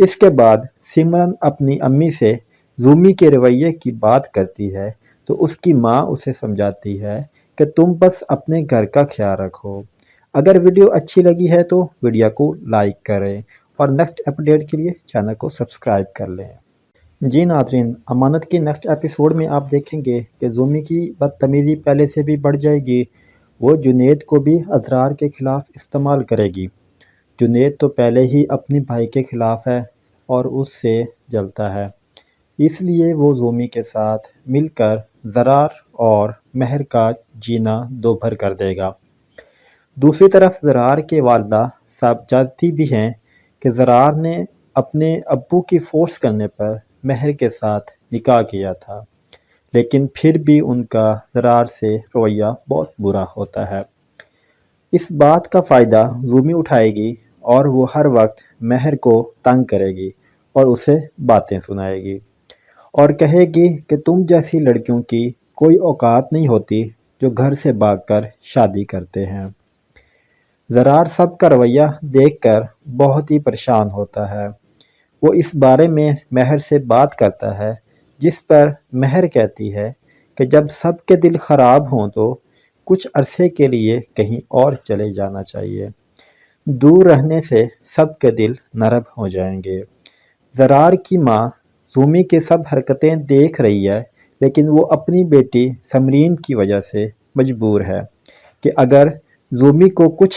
اس کے بعد سمرن اپنی امی سے زومی کے رویے کی بات کرتی ہے تو اس کی ماں اسے سمجھاتی ہے کہ تم بس اپنے گھر کا خیال رکھو۔ اگر ویڈیو اچھی لگی ہے تو ویڈیو کو لائک کریں اور نیکسٹ اپڈیٹ کے لیے چینل کو سبسکرائب کر لیں۔ جی ناظرین، امانت کی نیکسٹ ایپیسوڈ میں آپ دیکھیں گے کہ زومی کی بدتمیزی پہلے سے بھی بڑھ جائے گی، وہ جنید کو بھی اسرار کے خلاف استعمال کرے گی۔ جنید تو پہلے ہی اپنی بھائی کے خلاف ہے اور اس سے جلتا ہے، اس لیے وہ زومی کے ساتھ مل کر زرار اور مہر کا جینا دوبھر کر دے گا۔ دوسری طرف زرار کے والدہ صاحبزادی بھی ہیں کہ زرار نے اپنے ابو کی فورس کرنے پر مہر کے ساتھ نکاح کیا تھا، لیکن پھر بھی ان کا زرار سے رویہ بہت برا ہوتا ہے۔ اس بات کا فائدہ زومی اٹھائے گی اور وہ ہر وقت مہر کو تنگ کرے گی اور اسے باتیں سنائے گی اور کہے گی کہ تم جیسی لڑکیوں کی کوئی اوقات نہیں ہوتی جو گھر سے بھاگ کر شادی کرتے ہیں۔ زرار سب کا رویہ دیکھ کر بہت ہی پریشان ہوتا ہے۔ وہ اس بارے میں مہر سے بات کرتا ہے، جس پر مہر کہتی ہے کہ جب سب کے دل خراب ہوں تو کچھ عرصے کے لیے کہیں اور چلے جانا چاہیے، دور رہنے سے سب کے دل نرم ہو جائیں گے۔ زرار کی ماں زومی کے سب حرکتیں دیکھ رہی ہے، لیکن وہ اپنی بیٹی سمرین کی وجہ سے مجبور ہے کہ اگر زومی کو کچھ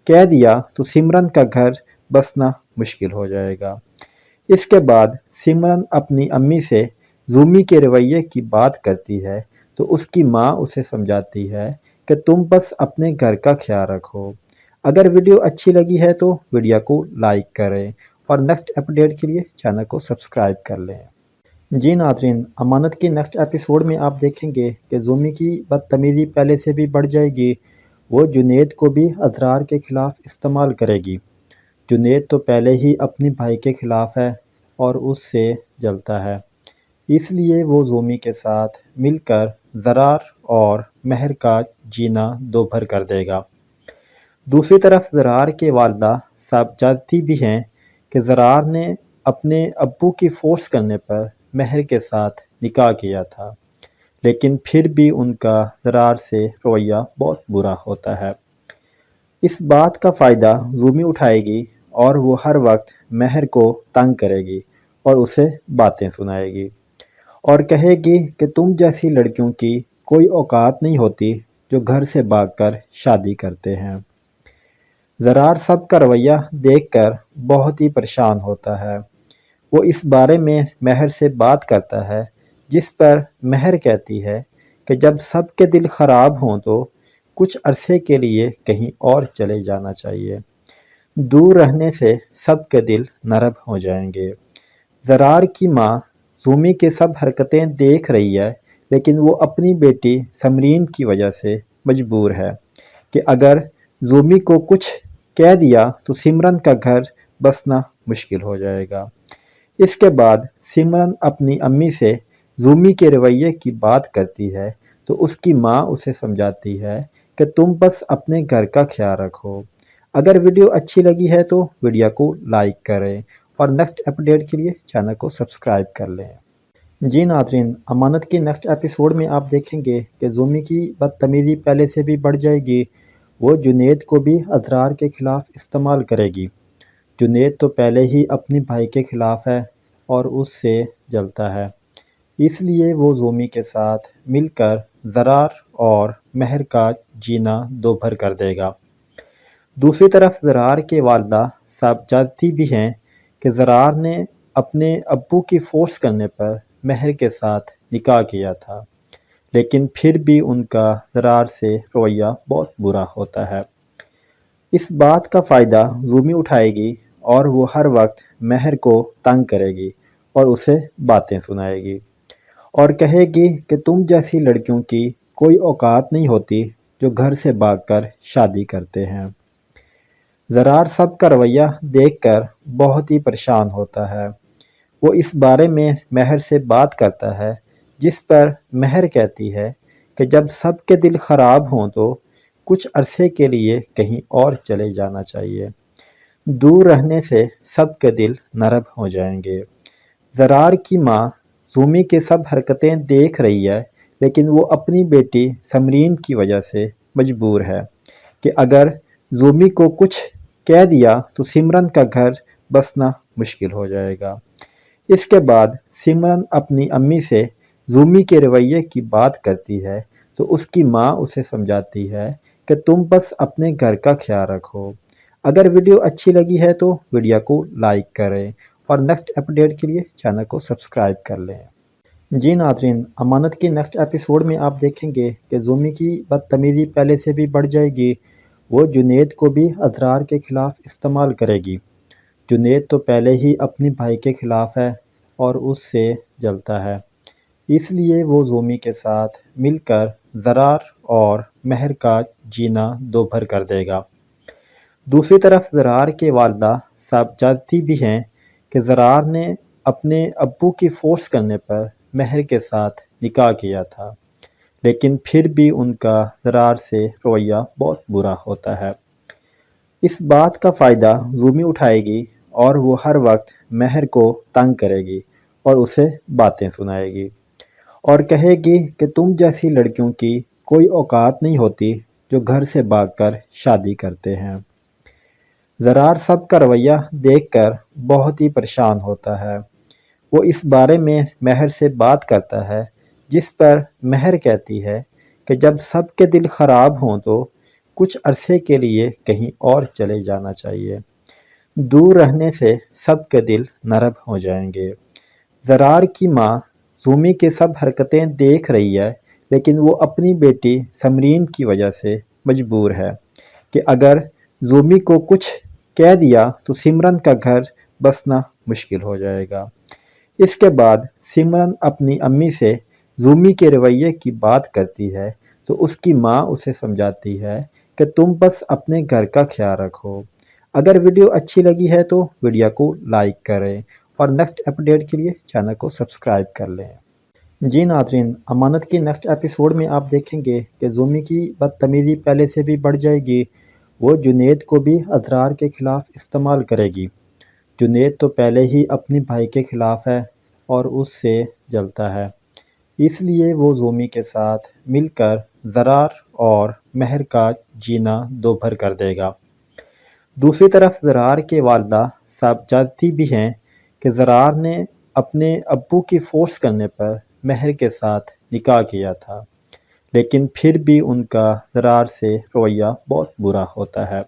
کہہ دیا تو سمرن کا گھر بسنا مشکل ہو جائے گا۔ اس کے بعد سمرن اپنی امی سے زومی کے رویے کی بات کرتی ہے تو اس کی ماں اسے سمجھاتی ہے کہ تم بس اپنے گھر کا خیال رکھو۔ اگر ویڈیو اچھی لگی ہے تو ویڈیو کو لائک کریں اور نیکسٹ اپڈیٹ کے لیے چینل کو سبسکرائب کر لیں۔ جی ناظرین، امانت کی نیکسٹ ایپیسوڈ میں آپ دیکھیں گے کہ زومی کی بدتمیزی پہلے سے بھی بڑھ جائے گی، وہ جنید کو بھی اسرار کے خلاف استعمال کرے گی۔ جنید تو پہلے ہی اپنی بھائی کے خلاف ہے اور اس سے جلتا ہے، اس لیے وہ زومی کے ساتھ مل کر زرار اور مہر کا جینا دوبھر کر دے گا۔ دوسری طرف زرار کے والدہ صاحبزادی بھی ہیں کہ زرار نے اپنے ابو کی فورس کرنے پر مہر کے ساتھ نکاح کیا تھا، لیکن پھر بھی ان کا زرار سے رویہ بہت برا ہوتا ہے۔ اس بات کا فائدہ زومی اٹھائے گی اور وہ ہر وقت مہر کو تنگ کرے گی اور اسے باتیں سنائے گی اور کہے گی کہ تم جیسی لڑکیوں کی کوئی اوقات نہیں ہوتی جو گھر سے بھاگ کر شادی کرتے ہیں۔ زرار سب کا رویہ دیکھ کر بہت ہی پریشان ہوتا ہے۔ وہ اس بارے میں مہر سے بات کرتا ہے، جس پر مہر کہتی ہے کہ جب سب کے دل خراب ہوں تو کچھ عرصے کے لیے کہیں اور چلے جانا چاہیے، دور رہنے سے سب کے دل نرم ہو جائیں گے۔ زرار کی ماں زومی کے سب حرکتیں دیکھ رہی ہے، لیکن وہ اپنی بیٹی سمرین کی وجہ سے مجبور ہے کہ اگر زومی کو کچھ کہہ دیا تو سمرن کا گھر بسنا مشکل ہو جائے گا۔ اس کے بعد سمرن اپنی امی سے زومی کے رویے کی بات کرتی ہے تو اس کی ماں اسے سمجھاتی ہے کہ تم بس اپنے گھر کا خیال رکھو۔ اگر ویڈیو اچھی لگی ہے تو ویڈیو کو لائک کریں اور نیکسٹ اپڈیٹ کے لیے چینل کو سبسکرائب کر لیں۔ جی ناظرین، امانت کی نیکسٹ ایپیسوڈ میں آپ دیکھیں گے کہ زومی کی بدتمیزی پہلے سے بھی بڑھ جائے گی، وہ جنید کو بھی اسرار کے خلاف استعمال کرے گی۔ جنید تو پہلے ہی اپنی بھائی کے خلاف ہے اور اس سے جلتا ہے، اس لیے وہ زومی کے ساتھ مل کر زرار اور مہر کا جینا دوبھر کر دے گا۔ دوسری طرف زرار کے والدہ صاحبزادی بھی ہیں کہ زرار نے اپنے ابو کی فورس کرنے پر مہر کے ساتھ نکاح کیا تھا، لیکن پھر بھی ان کا زرار سے رویہ بہت برا ہوتا ہے۔ اس بات کا فائدہ زومی اٹھائے گی اور وہ ہر وقت مہر کو تنگ کرے گی اور اسے باتیں سنائے گی اور کہے گی کہ تم جیسی لڑکیوں کی کوئی اوقات نہیں ہوتی جو گھر سے بھاگ کر شادی کرتے ہیں۔ زرار سب کا رویہ دیکھ کر بہت ہی پریشان ہوتا ہے۔ وہ اس بارے میں مہر سے بات کرتا ہے، جس پر مہر کہتی ہے کہ جب سب کے دل خراب ہوں تو کچھ عرصے کے لیے کہیں اور چلے جانا چاہیے، دور رہنے سے سب کے دل نرم ہو جائیں گے۔ زرار کی ماں زومی کی سب حرکتیں دیکھ رہی ہے، لیکن وہ اپنی بیٹی سمرین کی وجہ سے مجبور ہے کہ اگر زومی کو کچھ کہہ دیا تو سمرن کا گھر بسنا مشکل ہو جائے گا۔ اس کے بعد سمرن اپنی امی سے زومی کے رویے کی بات کرتی ہے تو اس کی ماں اسے سمجھاتی ہے کہ تم بس اپنے گھر کا خیال رکھو۔ اگر ویڈیو اچھی لگی ہے تو ویڈیو کو لائک کریں اور نیکسٹ اپڈیٹ کے لیے چینل کو سبسکرائب کر لیں۔ جی ناظرین، امانت کی نیکسٹ ایپیسوڈ میں آپ دیکھیں گے کہ زومی کی بدتمیزی پہلے سے بھی بڑھ جائے گی۔ وہ جنید کو بھی اسرار کے خلاف استعمال کرے گی۔ جنید تو پہلے ہی اپنی بھائی کے خلاف ہے اور اس سے جلتا ہے، اس لیے وہ زومی کے ساتھ مل کر زرار اور مہر کا جینا دوبھر کر دے گا۔ دوسری طرف زرار کے والدہ صاحبزادی بھی ہیں کہ زرار نے اپنے ابو کی فورس کرنے پر مہر کے ساتھ نکاح کیا تھا، لیکن پھر بھی ان کا زرار سے رویہ بہت برا ہوتا ہے۔ اس بات کا فائدہ زومی اٹھائے گی اور وہ ہر وقت مہر کو تنگ کرے گی اور اسے باتیں سنائے گی اور کہے گی کہ تم جیسی لڑکیوں کی کوئی اوقات نہیں ہوتی جو گھر سے بھاگ کر شادی کرتے ہیں۔ زرار سب کا رویہ دیکھ کر بہت ہی پریشان ہوتا ہے۔ وہ اس بارے میں مہر سے بات کرتا ہے، جس پر مہر کہتی ہے کہ جب سب کے دل خراب ہوں تو کچھ عرصے کے لیے کہیں اور چلے جانا چاہیے۔ دور رہنے سے سب کے دل نرم ہو جائیں گے۔ زرار کی ماں زومی کی سب حرکتیں دیکھ رہی ہے، لیکن وہ اپنی بیٹی سمرین کی وجہ سے مجبور ہے کہ اگر زومی کو کچھ کہہ دیا تو سمرن کا گھر بسنا مشکل ہو جائے گا۔ اس کے بعد سمرن اپنی امی سے زومی کے رویے کی بات کرتی ہے تو اس کی ماں اسے سمجھاتی ہے کہ تم بس اپنے گھر کا خیال رکھو۔ اگر ویڈیو اچھی لگی ہے تو ویڈیو کو لائک کریں اور نیکسٹ اپڈیٹ کے لیے چینل کو سبسکرائب کر لیں۔ جی ناظرین، امانت کی نیکسٹ ایپیسوڈ میں آپ دیکھیں گے کہ زومی کی بدتمیزی پہلے سے بھی بڑھ جائے گی۔ وہ جنید کو بھی اسرار کے خلاف استعمال کرے گی۔ جنید تو پہلے ہی اپنی بھائی کے خلاف ہے اور اس سے جلتا ہے، اس لیے وہ زومی کے ساتھ مل کر زرار اور مہر کا جینا دوبھر کر دے گا۔ دوسری طرف زرار کے والدہ صاحبزادی بھی ہیں کہ زرار نے اپنے ابو کی فورس کرنے پر مہر کے ساتھ نکاح کیا تھا، لیکن پھر بھی ان کا زرار سے رویہ بہت برا ہوتا ہے۔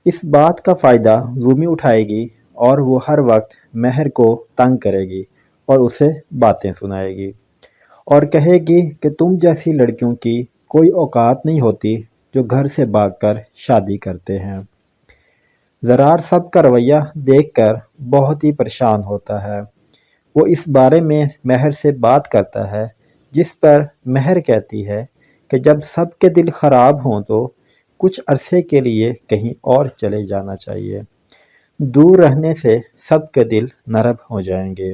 اس بات کا فائدہ زومی اٹھائے گی اور وہ ہر وقت مہر کو تنگ کرے گی اور اسے باتیں سنائے گی اور کہے گی کہ تم جیسی لڑکیوں کی کوئی اوقات نہیں ہوتی جو گھر سے بھاگ کر شادی کرتے ہیں۔ زرار سب کا رویہ دیکھ کر بہت ہی پریشان ہوتا ہے۔ وہ اس بارے میں مہر سے بات کرتا ہے، جس پر مہر کہتی ہے کہ جب سب کے دل خراب ہوں تو کچھ عرصے کے لیے کہیں اور چلے جانا چاہیے۔ دور رہنے سے سب کے دل نرم ہو جائیں گے۔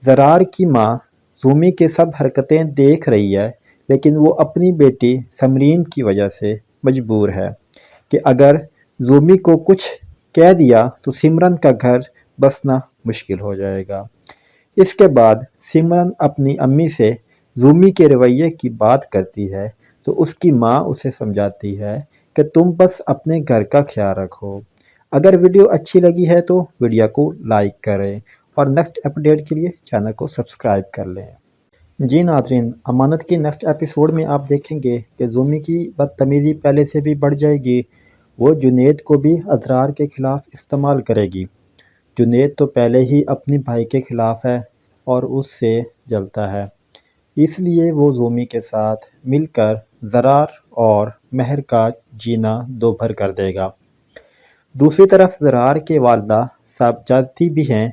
زرار کی ماں زومی کی سب حرکتیں دیکھ رہی ہے، لیکن وہ اپنی بیٹی سمرین کی وجہ سے مجبور ہے کہ اگر زومی کو کچھ کہہ دیا تو سمرن کا گھر بسنا مشکل ہو جائے گا۔ اس کے بعد سمرن اپنی امی سے زومی کے رویے کی بات کرتی ہے تو اس کی ماں اسے سمجھاتی ہے کہ تم بس اپنے گھر کا خیال رکھو۔ اگر ویڈیو اچھی لگی ہے تو ویڈیو کو لائک کریں اور نیکسٹ اپڈیٹ کے لیے چینل کو سبسکرائب کر لیں۔ جی ناظرین، امانت کی نیکسٹ ایپیسوڈ میں آپ دیکھیں گے کہ زومی کی بدتمیزی پہلے سے بھی بڑھ جائے گی۔ وہ جنید کو بھی اسرار کے خلاف استعمال کرے گی۔ جنید تو پہلے ہی اپنی بھائی کے خلاف ہے اور اس سے جلتا ہے، اس لیے وہ زومی کے ساتھ مل کر زرار اور مہر کا جینا دوبھر کر دے گا۔ دوسری طرف زرار کے والدہ صاحبزادی بھی ہیں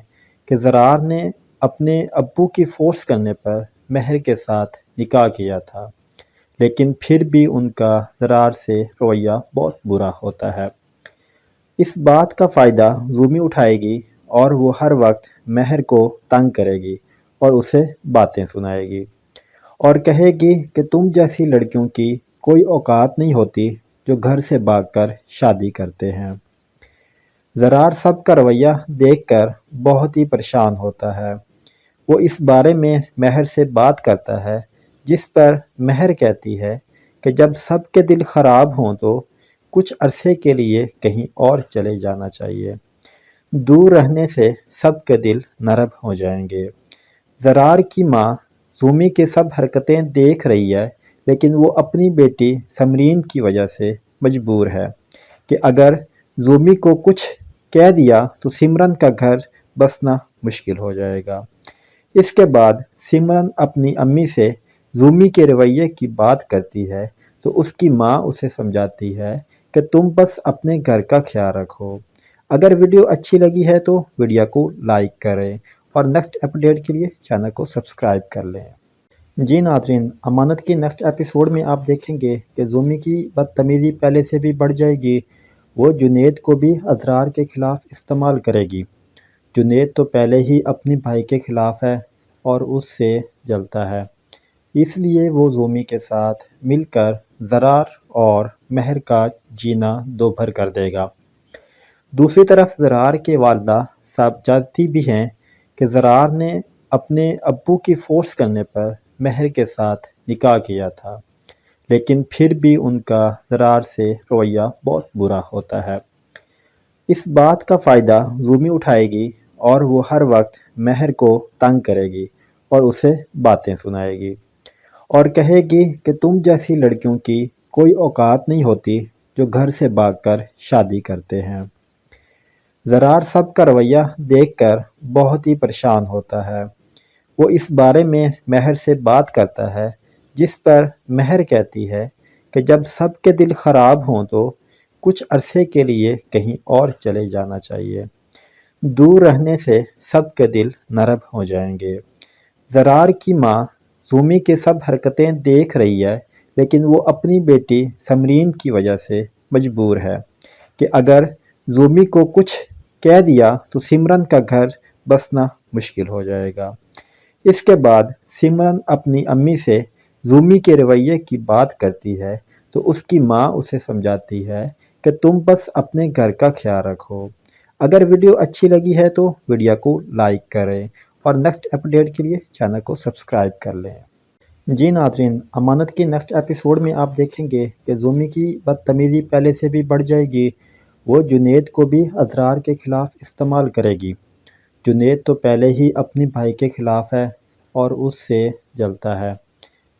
کہ زرار نے اپنے ابو کی فورس کرنے پر مہر کے ساتھ نکاح کیا تھا، لیکن پھر بھی ان کا زرار سے رویہ بہت برا ہوتا ہے۔ اس بات کا فائدہ زومی اٹھائے گی اور وہ ہر وقت مہر کو تنگ کرے گی اور اسے باتیں سنائے گی اور کہے گی کہ تم جیسی لڑکیوں کی کوئی اوقات نہیں ہوتی جو گھر سے بھاگ کر شادی کرتے ہیں۔ زرار صاحب کا رویہ دیکھ کر بہت ہی پریشان ہوتا ہے۔ وہ اس بارے میں مہر سے بات کرتا ہے، جس پر مہر کہتی ہے کہ جب سب کے دل خراب ہوں تو کچھ عرصے کے لیے کہیں اور چلے جانا چاہیے۔ دور رہنے سے سب کے دل نرم ہو جائیں گے۔ زرار کی ماں زومی کی سب حرکتیں دیکھ رہی ہے، لیکن وہ اپنی بیٹی سمرین کی وجہ سے مجبور ہے کہ اگر زومی کو کچھ کہہ دیا تو سمرن کا گھر بسنا مشکل ہو جائے گا۔ اس کے بعد سمرن اپنی امی سے زومی کے رویے کی بات کرتی ہے تو اس کی ماں اسے سمجھاتی ہے کہ تم بس اپنے گھر کا خیال رکھو۔ اگر ویڈیو اچھی لگی ہے تو ویڈیو کو لائک کریں اور نیکسٹ اپڈیٹ کے لیے چینل کو سبسکرائب کر لیں۔ جی ناظرین، امانت کی نیکسٹ ایپیسوڈ میں آپ دیکھیں گے کہ زومی کی بدتمیزی پہلے سے بھی بڑھ جائے گی۔ وہ جنید کو بھی اسرار کے خلاف استعمال کرے گی۔ جنید تو پہلے ہی اپنی بھائی کے خلاف ہے اور اس سے جلتا ہے، اس لیے وہ زومی کے ساتھ مل کر زرار اور مہر کا جینا دوبھر کر دے گا۔ دوسری طرف زرار کے والدہ صاحبزادی بھی ہیں کہ زرار نے اپنے ابو کی فورس کرنے پر مہر کے ساتھ نکاح کیا تھا، لیکن پھر بھی ان کا زرار سے رویہ بہت برا ہوتا ہے۔ اس بات کا فائدہ زومی اٹھائے گی اور وہ ہر وقت مہر کو تنگ کرے گی اور اسے باتیں سنائے گی اور کہے گی کہ تم جیسی لڑکیوں کی کوئی اوقات نہیں ہوتی جو گھر سے بھاگ کر شادی کرتے ہیں۔ زرار صاحب کا رویہ دیکھ کر بہت ہی پریشان ہوتا ہے۔ وہ اس بارے میں مہر سے بات کرتا ہے، جس پر مہر کہتی ہے کہ جب سب کے دل خراب ہوں تو کچھ عرصے کے لیے کہیں اور چلے جانا چاہیے۔ دور رہنے سے سب کے دل نرم ہو جائیں گے۔ زرار کی ماں زومی کی سب حرکتیں دیکھ رہی ہے، لیکن وہ اپنی بیٹی سمرین کی وجہ سے مجبور ہے کہ اگر زومی کو کچھ کہہ دیا تو سمرن کا گھر بسنا مشکل ہو جائے گا۔ اس کے بعد سمرن اپنی امی سے زومی کے رویے کی بات کرتی ہے تو اس کی ماں اسے سمجھاتی ہے کہ تم بس اپنے گھر کا خیال رکھو۔ اگر ویڈیو اچھی لگی ہے تو ویڈیو کو لائک کریں اور نیکسٹ اپڈیٹ کے لیے چینل کو سبسکرائب کر لیں۔ جی ناظرین، امانت کی نیکسٹ ایپیسوڈ میں آپ دیکھیں گے کہ زومی کی بدتمیزی پہلے سے بھی بڑھ جائے گی۔ وہ جنید کو بھی اسرار کے خلاف استعمال کرے گی۔ جنید تو پہلے ہی اپنی بھائی کے خلاف ہے اور اس سے جلتا ہے،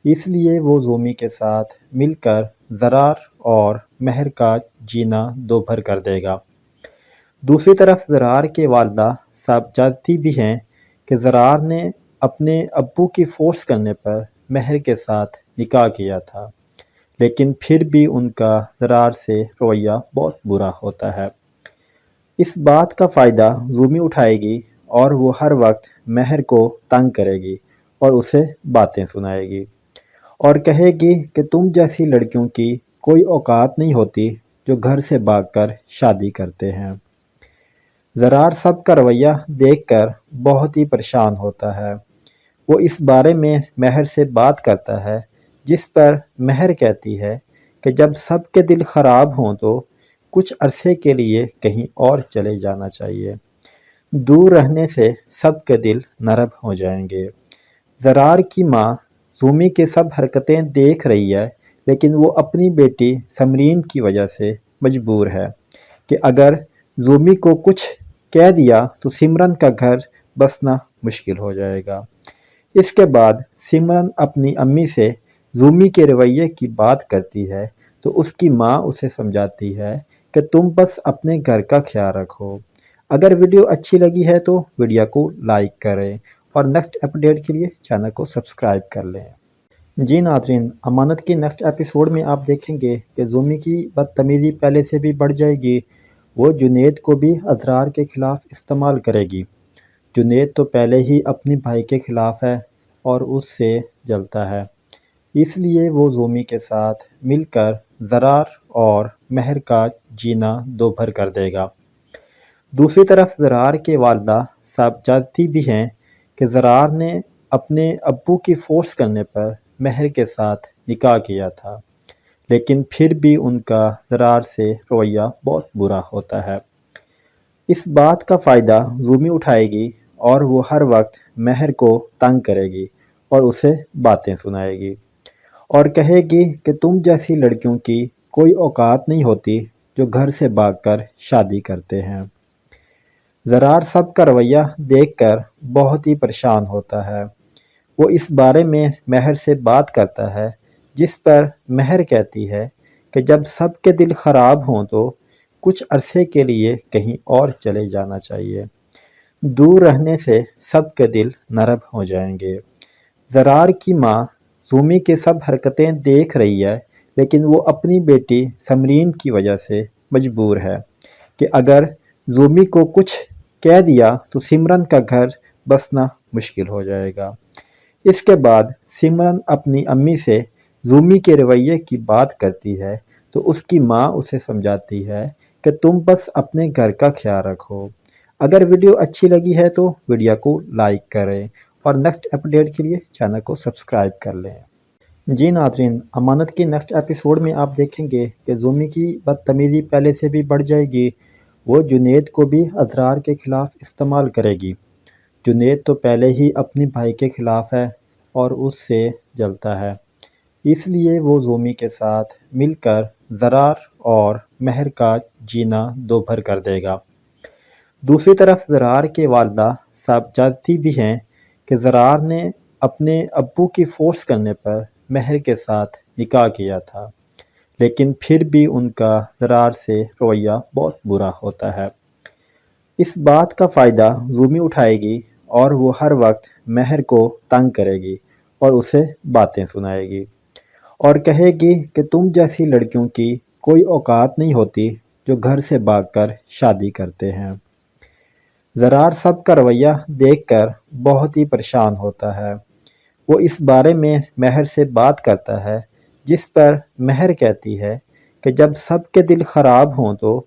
اس لیے وہ زومی کے ساتھ مل کر زرار اور مہر کا جینا دوبھر کر دے گا۔ دوسری طرف زرار کے والدہ صاحبزادی بھی ہیں کہ زرار نے اپنے ابو کی فورس کرنے پر مہر کے ساتھ نکاح کیا تھا، لیکن پھر بھی ان کا زرار سے رویہ بہت برا ہوتا ہے۔ اس بات کا فائدہ زومی اٹھائے گی اور وہ ہر وقت مہر کو تنگ کرے گی اور اسے باتیں سنائے گی اور کہے گی کہ تم جیسی لڑکیوں کی کوئی اوقات نہیں ہوتی جو گھر سے بھاگ کر شادی کرتے ہیں۔ زرار صاحب کا رویہ دیکھ کر بہت ہی پریشان ہوتا ہے۔ وہ اس بارے میں مہر سے بات کرتا ہے، جس پر مہر کہتی ہے کہ جب سب کے دل خراب ہوں تو کچھ عرصے کے لیے کہیں اور چلے جانا چاہیے۔ دور رہنے سے سب کے دل نرم ہو جائیں گے۔ زرار کی ماں زومی کی سب حرکتیں دیکھ رہی ہے، لیکن وہ اپنی بیٹی سمرین کی وجہ سے مجبور ہے کہ اگر زومی کو کچھ کہہ دیا تو سمرن کا گھر بسنا مشکل ہو جائے گا۔ اس کے بعد سمرن اپنی امی سے زومی کے رویے کی بات کرتی ہے تو اس کی ماں اسے سمجھاتی ہے کہ تم بس اپنے گھر کا خیال رکھو۔ اگر ویڈیو اچھی لگی ہے تو ویڈیو کو لائک کریں اور نیکسٹ اپڈیٹ کے لیے چینل کو سبسکرائب کر لیں۔ جی ناظرین، امانت کی نیکسٹ ایپیسوڈ میں آپ دیکھیں گے کہ زومی کی بدتمیزی پہلے سے بھی بڑھ جائے گی۔ وہ جنید کو بھی اسرار کے خلاف استعمال کرے گی۔ جنید تو پہلے ہی اپنی بھائی کے خلاف ہے اور اس سے جلتا ہے، اس لیے وہ زومی کے ساتھ مل کر زرار اور مہر کا جینا دوبھر کر دے گا۔ دوسری طرف زرار کے والدہ صاحبزادی بھی ہیں کہ زرار نے اپنے ابو کی فورس کرنے پر مہر کے ساتھ نکاح کیا تھا، لیکن پھر بھی ان کا زرار سے رویہ بہت برا ہوتا ہے۔ اس بات کا فائدہ زومی اٹھائے گی اور وہ ہر وقت مہر کو تنگ کرے گی اور اسے باتیں سنائے گی اور کہے گی کہ تم جیسی لڑکیوں کی کوئی اوقات نہیں ہوتی جو گھر سے بھاگ کر شادی کرتے ہیں۔ زرار سب کا رویہ دیکھ کر بہت ہی پریشان ہوتا ہے۔ وہ اس بارے میں مہر سے بات کرتا ہے، جس پر مہر کہتی ہے کہ جب سب کے دل خراب ہوں تو کچھ عرصے کے لیے کہیں اور چلے جانا چاہیے۔ دور رہنے سے سب کے دل نرم ہو جائیں گے۔ زرار کی ماں زومی کے سب حرکتیں دیکھ رہی ہے، لیکن وہ اپنی بیٹی سمرین کی وجہ سے مجبور ہے کہ اگر زومی کو کچھ کہہ دیا تو سمرن کا گھر بسنا مشکل ہو جائے گا۔ اس کے بعد سمرن اپنی امی سے زومی کے رویے کی بات کرتی ہے تو اس کی ماں اسے سمجھاتی ہے کہ تم بس اپنے گھر کا خیال رکھو۔ اگر ویڈیو اچھی لگی ہے تو ویڈیو کو لائک کریں اور نیکسٹ اپڈیٹ کے لیے چینل کو سبسکرائب کر لیں۔ جی ناظرین، امانت کی نیکسٹ ایپیسوڈ میں آپ دیکھیں گے کہ زومی کی بدتمیزی پہلے سے بھی بڑھ جائے گی۔ وہ جنید کو بھی اسرار کے خلاف استعمال کرے گی۔ جنید تو پہلے ہی اپنی بھائی کے خلاف ہے اور اس سے جلتا ہے، اس لیے وہ زومی کے ساتھ مل کر زرار اور مہر کا جینا دوبھر کر دے گا۔ دوسری طرف زرار کے والدہ جانتی بھی ہیں کہ زرار نے اپنے ابو کی فورس کرنے پر مہر کے ساتھ نکاح کیا تھا، لیکن پھر بھی ان کا زرار سے رویہ بہت برا ہوتا ہے۔ اس بات کا فائدہ زومی اٹھائے گی اور وہ ہر وقت مہر کو تنگ کرے گی اور اسے باتیں سنائے گی اور کہے گی کہ تم جیسی لڑکیوں کی کوئی اوقات نہیں ہوتی جو گھر سے بھاگ کر شادی کرتے ہیں۔ زرار سب کا رویہ دیکھ کر بہت ہی پریشان ہوتا ہے۔ وہ اس بارے میں مہر سے بات کرتا ہے، جس پر مہر کہتی ہے کہ جب سب کے دل خراب ہوں تو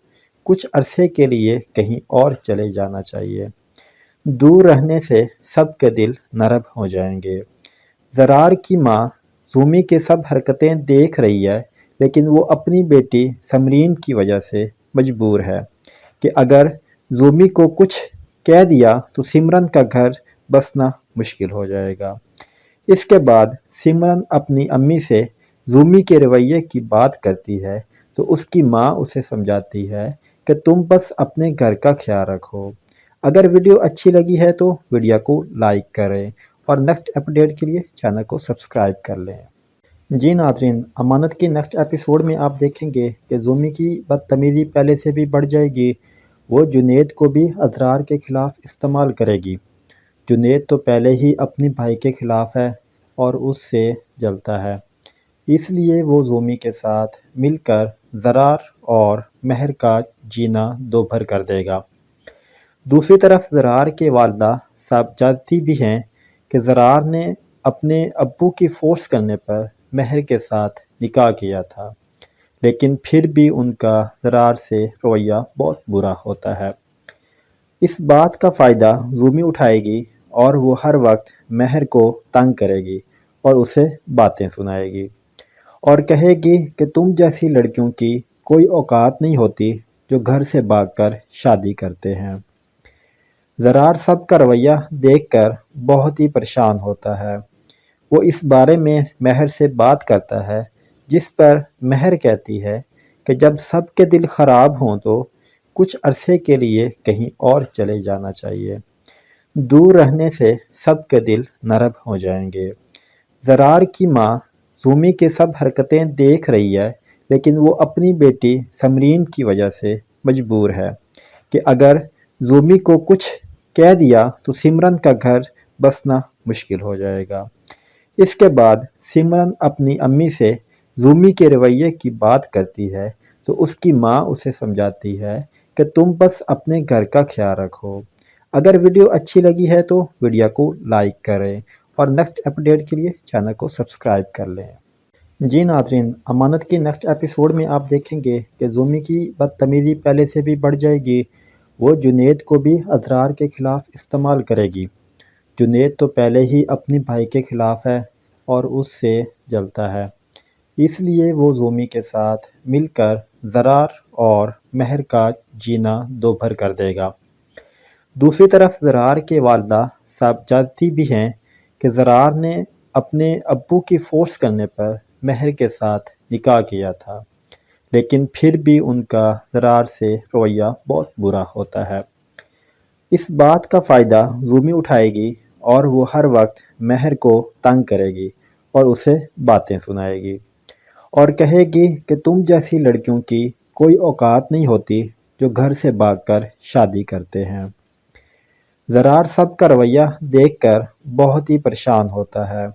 کچھ عرصے کے لیے کہیں اور چلے جانا چاہیے۔ دور رہنے سے سب کے دل نرم ہو جائیں گے۔ زرار کی ماں زومی کے سب حرکتیں دیکھ رہی ہے، لیکن وہ اپنی بیٹی سمرین کی وجہ سے مجبور ہے کہ اگر زومی کو کچھ کہہ دیا تو سمرن کا گھر بسنا مشکل ہو جائے گا۔ اس کے بعد سمرن اپنی امی سے زومی کے رویے کی بات کرتی ہے تو اس کی ماں اسے سمجھاتی ہے کہ تم بس اپنے گھر کا خیال رکھو۔ اگر ویڈیو اچھی لگی ہے تو ویڈیو کو لائک کریں اور نیکسٹ اپڈیٹ کے لیے چینل کو سبسکرائب کر لیں۔ جی ناظرین، امانت کی نیکسٹ ایپیسوڈ میں آپ دیکھیں گے کہ زومی کی بدتمیزی پہلے سے بھی بڑھ جائے گی۔ وہ جنید کو بھی اسرار کے خلاف استعمال کرے گی۔ جنید تو پہلے ہی اپنی بھائی کے خلاف ہے اور اس سے جلتا ہے، اس لیے وہ زومی کے ساتھ مل کر زرار اور مہر کا جینا دوبھر کر دے گا۔ دوسری طرف زرار کے والدہ جانتی بھی ہیں کہ زرار نے اپنے ابو کی فورس کرنے پر مہر کے ساتھ نکاح کیا تھا، لیکن پھر بھی ان کا زرار سے رویہ بہت برا ہوتا ہے۔ اس بات کا فائدہ زومی اٹھائے گی اور وہ ہر وقت مہر کو تنگ کرے گی اور اسے باتیں سنائے گی اور کہے گی کہ تم جیسی لڑکیوں کی کوئی اوقات نہیں ہوتی جو گھر سے بھاگ کر شادی کرتے ہیں۔ زرار سب کا رویہ دیکھ کر بہت ہی پریشان ہوتا ہے۔ وہ اس بارے میں مہر سے بات کرتا ہے، جس پر مہر کہتی ہے کہ جب سب کے دل خراب ہوں تو کچھ عرصے کے لیے کہیں اور چلے جانا چاہیے۔ دور رہنے سے سب کے دل نرم ہو جائیں گے۔ زرار کی ماں زومی کے سب حرکتیں دیکھ رہی ہے، لیکن وہ اپنی بیٹی سمرین کی وجہ سے مجبور ہے کہ اگر زومی کو کچھ کہہ دیا تو سمرن کا گھر بسنا مشکل ہو جائے گا۔ اس کے بعد سمرن اپنی امی سے زومی کے رویے کی بات کرتی ہے تو اس کی ماں اسے سمجھاتی ہے کہ تم بس اپنے گھر کا خیال رکھو۔ اگر ویڈیو اچھی لگی ہے تو ویڈیو کو لائک کریں اور نیکسٹ اپڈیٹ کے لیے چینل کو سبسکرائب کر لیں۔ جی ناظرین، امانت کی نیکسٹ ایپیسوڈ میں آپ دیکھیں گے کہ زومی کی بدتمیزی پہلے سے بھی بڑھ جائے گی۔ وہ جنید کو بھی اسرار کے خلاف استعمال کرے گی۔ جنید تو پہلے ہی اپنی بھائی کے خلاف ہے اور اس سے جلتا ہے، اس لیے وہ زومی کے ساتھ مل کر زرار اور مہر کا جینا دوبھر کر دے گا۔ دوسری طرف زرار کے والدہ صاحب جانتی بھی ہیں کہ زرار نے اپنے ابو کی فورس کرنے پر مہر کے ساتھ نکاح کیا تھا، لیکن پھر بھی ان کا زرار سے رویہ بہت برا ہوتا ہے۔ اس بات کا فائدہ زومی اٹھائے گی اور وہ ہر وقت مہر کو تنگ کرے گی اور اسے باتیں سنائے گی اور کہے گی کہ تم جیسی لڑکیوں کی کوئی اوقات نہیں ہوتی جو گھر سے بھاگ کر شادی کرتے ہیں۔ زرار سب کا رویہ دیکھ کر بہت ہی پریشان ہوتا ہے۔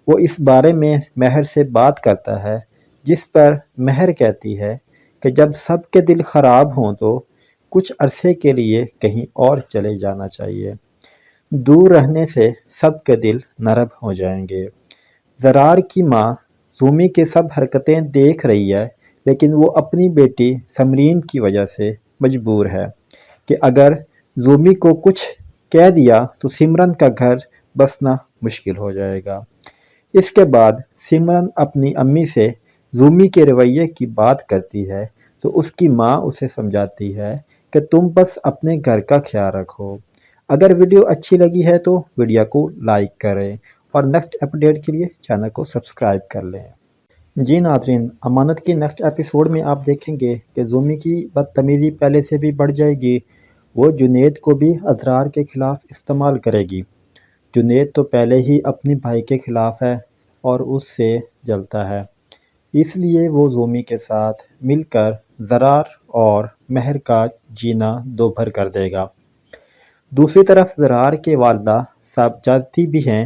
وہ اس بارے میں مہر سے بات کرتا ہے، جس پر مہر کہتی ہے کہ جب سب کے دل خراب ہوں تو کچھ عرصے کے لیے کہیں اور چلے جانا چاہیے۔ دور رہنے سے سب کے دل نرم ہو جائیں گے۔ زرار کی ماں زومی کے سب حرکتیں دیکھ رہی ہے، لیکن وہ اپنی بیٹی سمرین کی وجہ سے مجبور ہے کہ اگر زومی کو کچھ کہہ دیا تو سمرن کا گھر بسنا مشکل ہو جائے گا۔ اس کے بعد سمرن اپنی امی سے زومی کے رویے کی بات کرتی ہے تو اس کی ماں اسے سمجھاتی ہے کہ تم بس اپنے گھر کا خیال رکھو۔ اگر ویڈیو اچھی لگی ہے تو ویڈیو کو لائک کریں اور نیکسٹ اپڈیٹ کے لیے چینل کو سبسکرائب کر لیں۔ جی ناظرین، امانت کی نیکسٹ ایپیسوڈ میں آپ دیکھیں گے کہ زومی کی بدتمیزی پہلے سے بھی بڑھ جائے گی۔ وہ جنید کو بھی اسرار کے خلاف استعمال کرے گی۔ جنید تو پہلے ہی اپنی بھائی کے خلاف ہے اور اس سے جلتا ہے، اس لیے وہ زومی کے ساتھ مل کر زرار اور مہر کا جینا دوبھر کر دے گا۔ دوسری طرف زرار کے والدہ صاحب جانتی بھی ہیں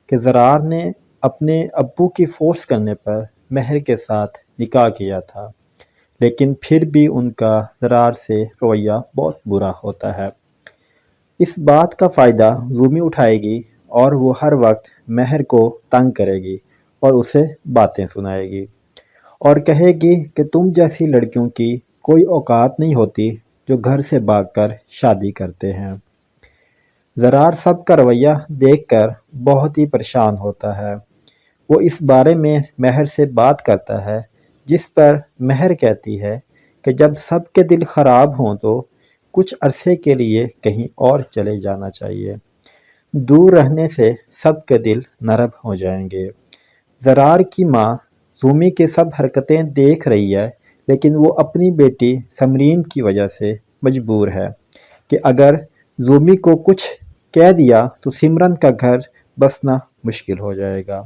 کہ زرار نے اپنے ابو کی فورس کرنے پر مہر کے ساتھ نکاح کیا تھا، لیکن پھر بھی ان کا زرار سے رویہ بہت برا ہوتا ہے۔ اس بات کا فائدہ زومی اٹھائے گی اور وہ ہر وقت مہر کو تنگ کرے گی اور اسے باتیں سنائے گی اور کہے گی کہ تم جیسی لڑکیوں کی کوئی اوقات نہیں ہوتی جو گھر سے بھاگ کر شادی کرتے ہیں۔ زرار سب کا رویہ دیکھ کر بہت ہی پریشان ہوتا ہے۔ وہ اس بارے میں مہر سے بات کرتا ہے، جس پر مہر کہتی ہے کہ جب سب کے دل خراب ہوں تو کچھ عرصے کے لیے کہیں اور چلے جانا چاہیے۔ دور رہنے سے سب کے دل نرم ہو جائیں گے۔ زرار کی ماں زومی کے سب حرکتیں دیکھ رہی ہے، لیکن وہ اپنی بیٹی سمرین کی وجہ سے مجبور ہے کہ اگر زومی کو کچھ کہہ دیا تو سمرن کا گھر بسنا مشکل ہو جائے گا۔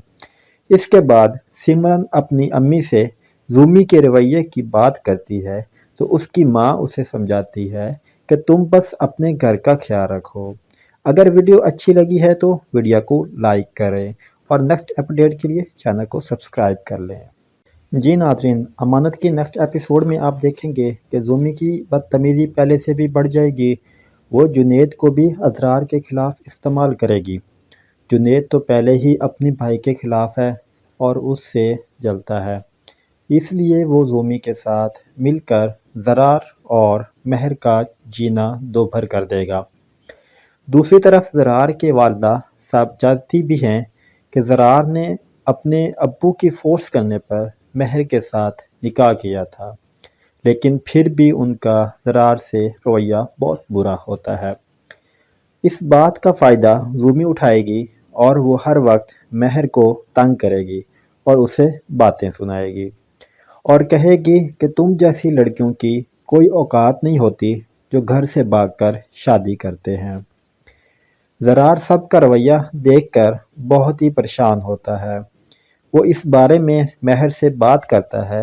اس کے بعد سمرن اپنی امی سے زومی کے رویے کی بات کرتی ہے تو اس کی ماں اسے سمجھاتی ہے کہ تم بس اپنے گھر کا خیال رکھو۔ اگر ویڈیو اچھی لگی ہے تو ویڈیو کو لائک کریں اور نیکسٹ اپڈیٹ کے لیے چینل کو سبسکرائب کر لیں۔ جی ناظرین، امانت کی نیکسٹ ایپیسوڈ میں آپ دیکھیں گے کہ زومی کی بدتمیزی پہلے سے بھی بڑھ جائے گی۔ وہ جنید کو بھی اسرار کے خلاف استعمال کرے گی۔ جنید تو پہلے ہی اپنی بھائی کے خلاف ہے اور اس سے جلتا ہے، اس لیے وہ زومی کے ساتھ مل کر زرار اور مہر کا جینا دوبھر کر دے گا۔ دوسری طرف زرار کے والدہ صاحب جانتی بھی ہیں کہ زرار نے اپنے ابو کی فورس کرنے پر مہر کے ساتھ نکاح کیا تھا، لیکن پھر بھی ان کا زرار سے رویہ بہت برا ہوتا ہے۔ اس بات کا فائدہ زومی اٹھائے گی اور وہ ہر وقت مہر کو تنگ کرے گی اور اسے باتیں سنائے گی اور کہے گی کہ تم جیسی لڑکیوں کی کوئی اوقات نہیں ہوتی جو گھر سے بھاگ کر شادی کرتے ہیں۔ زرار سب کا رویہ دیکھ کر بہت ہی پریشان ہوتا ہے۔ وہ اس بارے میں مہر سے بات کرتا ہے،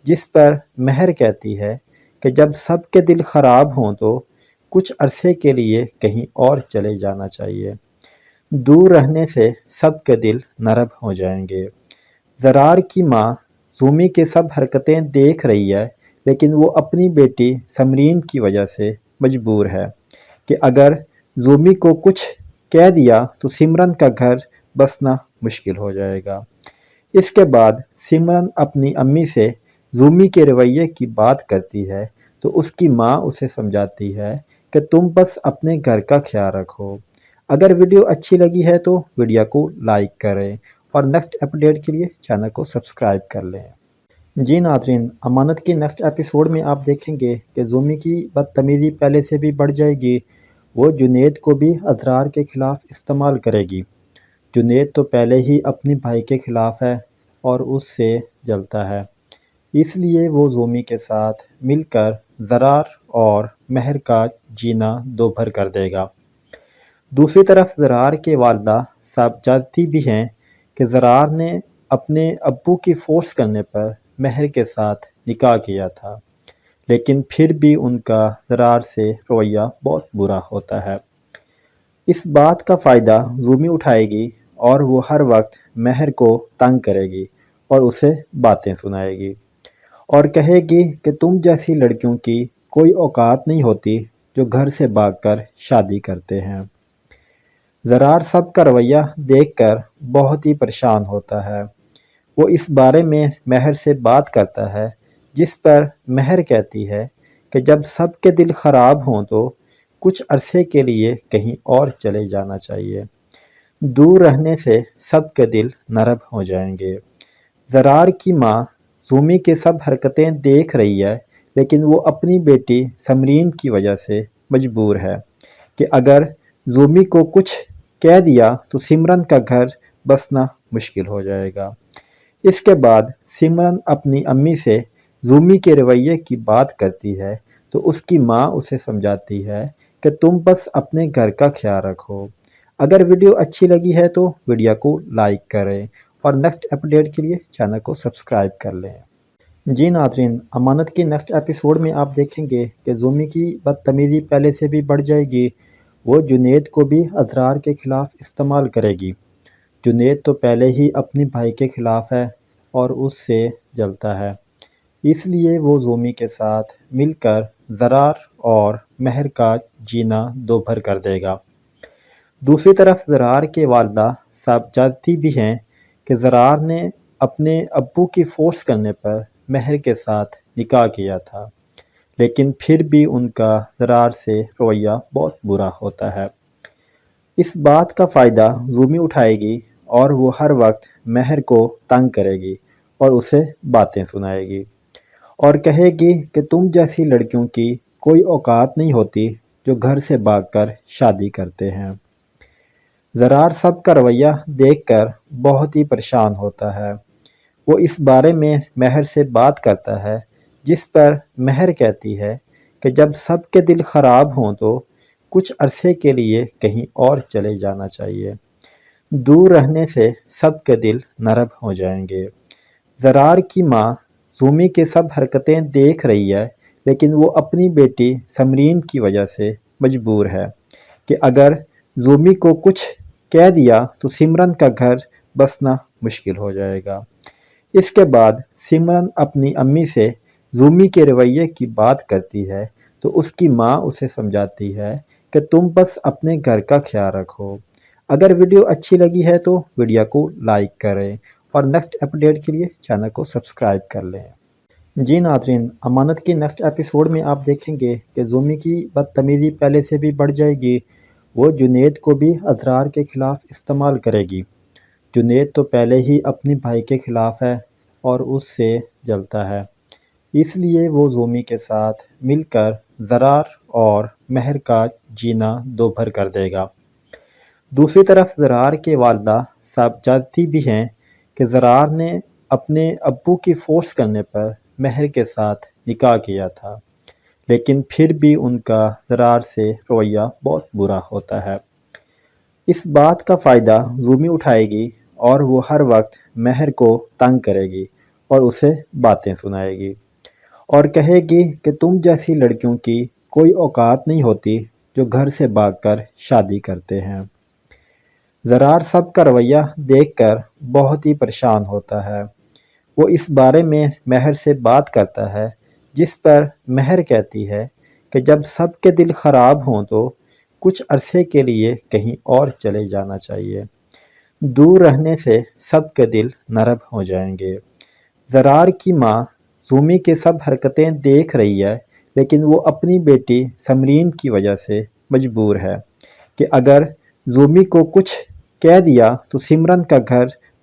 جس پر مہر کہتی ہے کہ جب سب کے دل خراب ہوں تو کچھ عرصے کے لیے کہیں اور چلے جانا چاہیے۔ دور رہنے سے سب کے دل نرم ہو جائیں گے۔ زرار کی ماں زومی کے سب حرکتیں دیکھ رہی ہے، لیکن وہ اپنی بیٹی سمرین کی وجہ سے مجبور ہے کہ اگر زومی کو کچھ کہہ دیا تو سمرن کا گھر بسنا مشکل ہو جائے گا۔ اس کے بعد سمرن اپنی امی سے زومی کے رویے کی بات کرتی ہے تو اس کی ماں اسے سمجھاتی ہے کہ تم بس اپنے گھر کا خیال رکھو۔ اگر ویڈیو اچھی لگی ہے تو ویڈیو کو لائک کریں اور نیکسٹ اپڈیٹ کے لیے چینل کو سبسکرائب کر لیں۔ جی ناظرین، امانت کی نیکسٹ ایپیسوڈ میں آپ دیکھیں گے کہ زومی کی بدتمیزی پہلے سے بھی بڑھ جائے گی، وہ جنید کو بھی اضرار کے خلاف استعمال کرے گی۔ جنید تو پہلے ہی اپنی بھائی کے خلاف ہے اور اس سے جلتا ہے، اس لیے وہ زومی کے ساتھ مل کر زرار اور مہر کا جینا دوبھر کر دے گا۔ دوسری طرف زرار کے والدہ صاحب جانتی بھی ہیں کہ زرار نے اپنے ابو کی فورس کرنے پر مہر کے ساتھ نکاح کیا تھا، لیکن پھر بھی ان کا زرار سے رویہ بہت برا ہوتا ہے۔ اس بات کا فائدہ زومی اٹھائے گی اور وہ ہر وقت مہر کو تنگ کرے گی اور اسے باتیں سنائے گی اور کہے گی کہ تم جیسی لڑکیوں کی کوئی اوقات نہیں ہوتی جو گھر سے بھاگ کر شادی کرتے ہیں۔ زرار سب کا رویہ دیکھ کر بہت ہی پریشان ہوتا ہے۔ وہ اس بارے میں مہر سے بات کرتا ہے، جس پر مہر کہتی ہے کہ جب سب کے دل خراب ہوں تو کچھ عرصے کے لیے کہیں اور چلے جانا چاہیے، دور رہنے سے سب کے دل نرم ہو جائیں گے۔ زرار کی ماں زومی کے سب حرکتیں دیکھ رہی ہے، لیکن وہ اپنی بیٹی سمرین کی وجہ سے مجبور ہے کہ اگر زومی کو کچھ کہہ دیا تو سمرن کا گھر بسنا مشکل ہو جائے گا۔ اس کے بعد سمرن اپنی امی سے زومی کے رویے کی بات کرتی ہے تو اس کی ماں اسے سمجھاتی ہے کہ تم بس اپنے گھر کا خیال رکھو۔ اگر ویڈیو اچھی لگی ہے تو ویڈیو کو لائک کریں اور نیکسٹ اپڈیٹ کے لیے چینل کو سبسکرائب کر لیں۔ جی ناظرین، امانت کی نیکسٹ ایپیسوڈ میں آپ دیکھیں گے کہ زومی کی بدتمیزی پہلے سے بھی بڑھ جائے گی، وہ جنید کو بھی اضرار کے خلاف استعمال کرے گی۔ جنید تو پہلے ہی اپنی بھائی کے خلاف ہے اور اس سے جلتا ہے، اس لیے وہ زومی کے ساتھ مل کر زرار اور مہر کا جینا دوبھر کر دے گا۔ دوسری طرف زرار کے والدہ صاحب جانتی بھی ہیں کہ زرار نے اپنے ابو کی فورس کرنے پر مہر کے ساتھ نکاح کیا تھا، لیکن پھر بھی ان کا زرار سے رویہ بہت برا ہوتا ہے۔ اس بات کا فائدہ زومی اٹھائے گی اور وہ ہر وقت مہر کو تنگ کرے گی اور اسے باتیں سنائے گی اور کہے گی کہ تم جیسی لڑکیوں کی کوئی اوقات نہیں ہوتی جو گھر سے بھاگ کر شادی کرتے ہیں۔ زرار سب کا رویہ دیکھ کر بہت ہی پریشان ہوتا ہے۔ وہ اس بارے میں مہر سے بات کرتا ہے، جس پر مہر کہتی ہے کہ جب سب کے دل خراب ہوں تو کچھ عرصے کے لیے کہیں اور چلے جانا چاہیے، دور رہنے سے سب کے دل نرم ہو جائیں گے۔ زرار کی ماں زومی کے سب حرکتیں دیکھ رہی ہے، لیکن وہ اپنی بیٹی سمرین کی وجہ سے مجبور ہے کہ اگر زومی کو کچھ کہہ دیا تو سمرن کا گھر بسنا مشکل ہو جائے گا۔ اس کے بعد سمرن اپنی امی سے زومی کے رویے کی بات کرتی ہے تو اس کی ماں اسے سمجھاتی ہے کہ تم بس اپنے گھر کا خیال رکھو۔ اگر ویڈیو اچھی لگی ہے تو ویڈیو کو لائک کریں اور نیکسٹ اپڈیٹ کے لیے چینل کو سبسکرائب کر لیں۔ جی ناظرین، امانت کی نیکسٹ ایپیسوڈ میں آپ دیکھیں گے کہ زومی کی بدتمیزی پہلے سے بھی بڑھ جائے گی، وہ جنید کو بھی اضرار کے خلاف استعمال کرے گی۔ جنید تو پہلے ہی اپنی بھائی کے خلاف ہے اور اس سے جلتا ہے، اس لیے وہ زومی کے ساتھ مل کر زرار اور مہر کا جینا دوبھر کر دے گا۔ دوسری طرف زرار کے والدہ صاحب جانتی بھی ہیں کہ زرار نے اپنے ابو کی فورس کرنے پر مہر کے ساتھ نکاح کیا تھا، لیکن پھر بھی ان کا زرار سے رویہ بہت برا ہوتا ہے۔ اس بات کا فائدہ زومی اٹھائے گی اور وہ ہر وقت مہر کو تنگ کرے گی اور اسے باتیں سنائے گی اور کہے گی کہ تم جیسی لڑکیوں کی کوئی اوقات نہیں ہوتی جو گھر سے بھاگ کر شادی کرتے ہیں۔ زرار سب کا رویہ دیکھ کر بہت ہی پریشان ہوتا ہے۔ وہ اس بارے میں مہر سے بات کرتا ہے، جس پر مہر کہتی ہے کہ جب سب کے دل خراب ہوں تو کچھ عرصے کے لیے کہیں اور چلے جانا چاہیے، دور رہنے سے سب کے دل نرم ہو جائیں گے۔ زرار کی ماں زومی کے سب حرکتیں دیکھ رہی ہے، لیکن وہ اپنی بیٹی سمرین کی وجہ سے مجبور ہے کہ اگر زومی کو کچھ کہہ دیا تو سمرن کا گھر